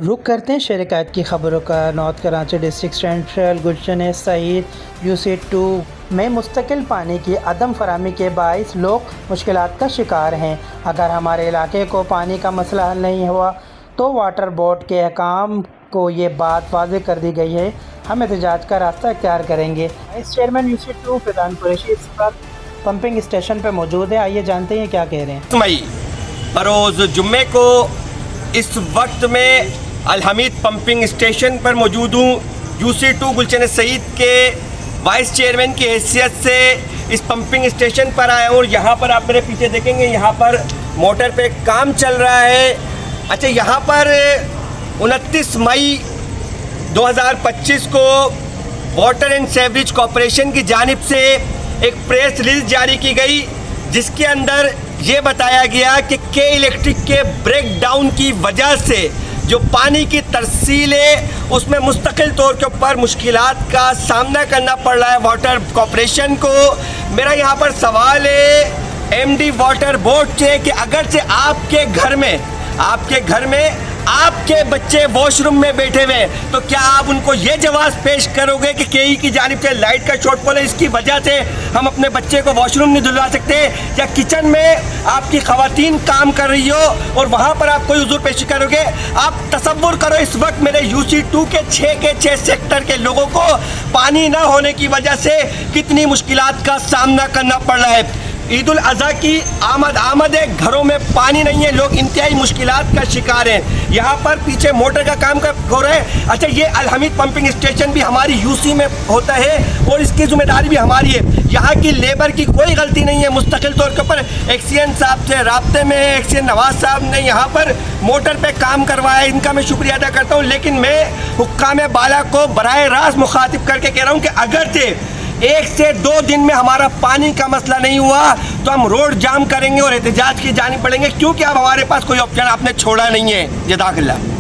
रुक करते हैं शहर की ख़बरों का। नॉर्थ कराची डिस्ट्रिक्ट सेंट्रल गुलशन सईद UC2 में मुस्तकिल पानी की अदम फराहमी के बाइस लोग मुश्किलात का शिकार हैं। अगर हमारे इलाके को पानी का मसला हल नहीं हुआ तो वाटर बोर्ड के अहकाम को ये बात वाज़ेह कर दी गई है, हम एहतजाज का रास्ता इख्तियार करेंगे। Vice chairman UC2 Faizan Qureshi इस वक्त पंपिंग स्टेशन पर मौजूद है, आइए जानते हैं क्या कह रहे हैं। मई बरोज़ जुम्मे को इस वक्त में अलहमीद पंपिंग स्टेशन पर मौजूद हूँ। UC2 गुलशन सईद के वाइस चेयरमैन की हैसियत से इस पंपिंग स्टेशन पर आया हूँ और यहाँ पर आप मेरे पीछे देखेंगे, यहाँ पर मोटर पे काम चल रहा है। अच्छा, यहाँ पर 29 मई 2025 को वाटर एंड सीवरेज कॉरपोरेशन की जानिब से एक प्रेस रिलीज जारी की गई, जिसके अंदर ये बताया गया कि के इलेक्ट्रिक के ब्रेकडाउन की वजह से जो पानी की तरसील है उसमें मुस्तकिल तौर के ऊपर मुश्किलात का सामना करना पड़ रहा है वाटर कॉरपोरेशन को। मेरा यहाँ पर सवाल है MD वाटर बोर्ड से कि अगर से आपके घर में आपके बच्चे वॉशरूम में बैठे हुए हैं तो क्या आप उनको ये जवाब पेश करोगे कि KE की जानिब से लाइट का शॉर्टफॉल है, इसकी वजह से हम अपने बच्चे को वॉशरूम नहीं धुलवा सकते? या किचन में आपकी खवातीन काम कर रही हो और वहाँ पर आप कोई उज़ूर पेशी करोगे? आप तसव्वुर करो इस वक्त मेरे UC2 के 6 सेक्टर के लोगों को पानी ना होने की वजह से कितनी मुश्किलात का सामना करना पड़ रहा है। ईद उल अज़हा की आमद है, घरों में पानी नहीं है, लोग इंतहाई मुश्किलात का शिकार हैं। यहाँ पर पीछे मोटर का काम हो रहा है। अच्छा, ये अलहमीद पंपिंग स्टेशन भी हमारी UC में होता है और इसकी जिम्मेदारी भी हमारी है। यहाँ की लेबर की कोई गलती नहीं है। मुस्तकिल तौर के ऊपर एक्सीएन साहब से राब्ते में है, एक्सीएन नवाज साहब ने यहाँ पर मोटर पर काम करवाया, इनका मैं शुक्रिया अदा करता हूँ। लेकिन मैं हुक्काम बाला को बराह रास्त मुखातिब करके कह रहा हूँ कि अगर से 1 से 2 दिन में हमारा पानी का मसला नहीं हुआ तो हम रोड जाम करेंगे और एहतजाज की जानी पड़ेंगे, क्योंकि अब हमारे पास कोई ऑप्शन आपने छोड़ा नहीं है। जज़ाकल्लाह।